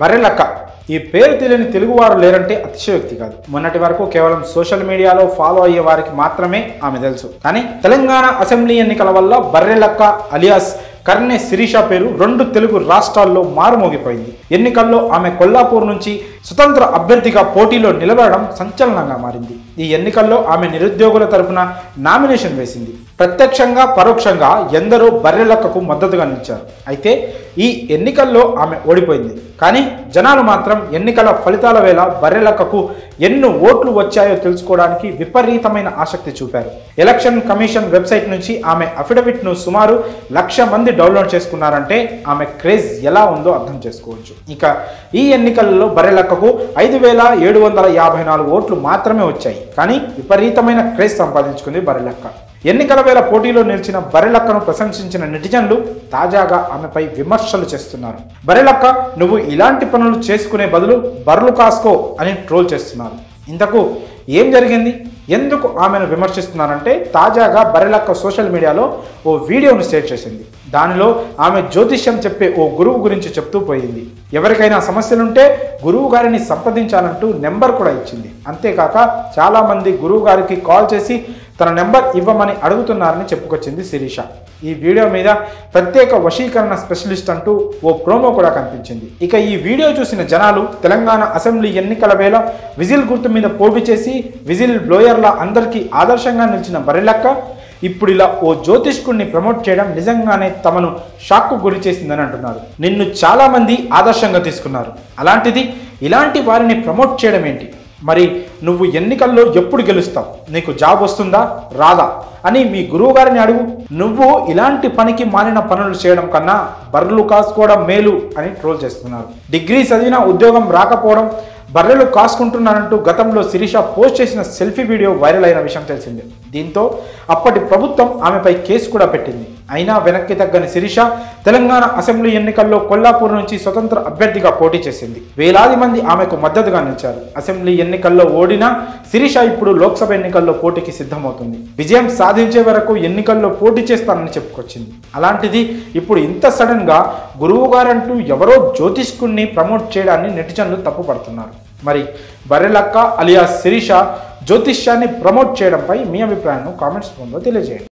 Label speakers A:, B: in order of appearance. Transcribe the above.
A: బర్రెలక్క ఈ పేరు తెలియని తెలుగువారు లేరంటే అతిశయోక్తి కాదు. మొన్నటి వరకు కేవలం సోషల్ మీడియాలో ఫాలో అయ్యే వారికి మాత్రమే ఆమె తెలుసు. కానీ తెలంగాణ అసెంబ్లీ ఎన్నికల వల్ల బర్రెలక్క అలియాస్ కర్నె శిరీష పేరు 2 తెలుగు రాష్ట్రాల్లో మారుమోగిపోయింది. ఎన్నికల్లో ఆమె కొల్లాపూర్ నుంచి స్వతంత్ర అభ్యర్థిగా పోటీలో నిలబడడం సంచలనంగా మారింది. ఈ ఎన్నికల్లో ఆమె నిరుద్యోగుల తరపున నామినేషన్ వేసింది. ప్రత్యక్షంగా పరోక్షంగా ఎందరో బర్రెలక్కకు మద్దతుగా నిలిచారు. అయితే ఈ ఎన్నికల్లో ఆమె ఓడిపోయింది. కానీ జనాలు మాత్రం ఎన్నికల ఫలితాల వేళ బర్రెలక్కకు ఎన్ని ఓట్లు వచ్చాయో తెలుసుకోవడానికి విపరీతమైన ఆసక్తి చూపారు. ఎలక్షన్ కమిషన్ వెబ్సైట్ నుంచి ఆమె అఫిడవిట్ను సుమారు 1,00,000 మంది డౌన్లోడ్ చేసుకున్నారంటే ఆమె క్రేజ్ ఎలా ఉందో అర్థం చేసుకోవచ్చు. ఇక ఈ ఎన్నికలలో బర్రెలక్కకు 5,754 ఓట్లు మాత్రమే వచ్చాయి. కానీ విపరీతమైన క్రేజ్ సంపాదించుకుంది బర్రెలక్క. ఎన్నికల వేళ పోటీలో నిలిచిన బర్రెలక్కను ప్రశంసించిన నెటిజన్లు తాజాగా ఆమెపై విమర్శలు చేస్తున్నారు. బర్రెలక్క, నువ్వు ఇలాంటి పనులు చేసుకునే బదులు బర్రెలు కాసుకో అని ట్రోల్ చేస్తున్నారు. ఇంతకు ఏం జరిగింది? ఎందుకు ఆమెను విమర్శిస్తున్నారంటే తాజాగా బర్రెలక్క సోషల్ మీడియాలో ఓ వీడియోను షేర్ చేసింది. దానిలో ఆమె జ్యోతిష్యం చెప్పే ఓ గురువు గురించి చెప్తూ పోయింది. ఎవరికైనా సమస్యలుంటే గురువు గారిని సంప్రదించాలంటూ నెంబర్ కూడా ఇచ్చింది. అంతేకాక చాలామంది గురువు గారికి కాల్ చేసి తన నెంబర్ ఇవ్వమని అడుగుతున్నారని చెప్పుకొచ్చింది శిరీష. ఈ వీడియో మీద ప్రత్యేక వశీకరణ స్పెషలిస్ట్ అంటూ ఓ ప్రోమో కూడా కనిపించింది. ఇక ఈ వీడియో చూసిన జనాలు తెలంగాణ అసెంబ్లీ ఎన్నికల వేళ విజిల్ గుర్తు మీద పోటీ చేసి విజిల్ బ్లోయర్ల అందరికీ ఆదర్శంగా నిలిచిన బర్రెలక్క ఇప్పుడు ఇలా ఓ జ్యోతిష్కుడిని ప్రమోట్ చేయడం నిజంగానే తమను షాక్కు గురి చేసిందని అంటున్నారు. నిన్ను చాలా మంది ఆదర్శంగా తీసుకున్నారు, అలాంటిది ఇలాంటి వారిని ప్రమోట్ చేయడం ఏంటి? మరి నువ్వు ఎన్నికల్లో ఎప్పుడు గెలుస్తావు? నీకు జాబ్ వస్తుందా రాదా అని మీ గురువు గారిని అడుగు. నువ్వు ఇలాంటి పనికి మాలిన పనులు చేయడం కన్నా బర్రెలు కాసుకోవడం మేలు అని ట్రోల్ చేస్తున్నారు. డిగ్రీ చదివినా ఉద్యోగం రాకపోవడం, బర్రెలు కాసుకుంటున్నానంటూ గతంలో శిరీష పోస్ట్ చేసిన సెల్ఫీ వీడియో వైరల్ అయిన విషయం తెలిసిందే. దీంతో అప్పటి ప్రభుత్వం ఆమెపై కేసు కూడా పెట్టింది. అయినా వెనక్కి తగ్గని శిరీష తెలంగాణ అసెంబ్లీ ఎన్నికల్లో కొల్లాపూర్ నుంచి స్వతంత్ర అభ్యర్థిగా పోటీ చేసింది. వేలాది మంది ఆమెకు మద్దతుగా నిలిచారు. అసెంబ్లీ ఎన్నికల్లో ఓడినా శిరీష ఇప్పుడు లోక్సభ ఎన్నికల్లో పోటీకి సిద్ధమవుతుంది. విజయం సాధించే వరకు ఎన్నికల్లో పోటీ చేస్తానని చెప్పుకొచ్చింది. అలాంటిది ఇప్పుడు ఇంత సడన్ గా గురువు గారంటూ ఎవరో జ్యోతిష్కుడిని ప్రమోట్ చేయడాన్ని నెటిజన్లు తప్పుపడుతున్నారు. మరి బర్రెలక్క అలియాస్ శిరీష జ్యోతిష్యాన్ని ప్రమోట్ చేయడంపై మీ అభిప్రాయాన్ని కామెంట్స్ రూపంలో తెలియజేయండి.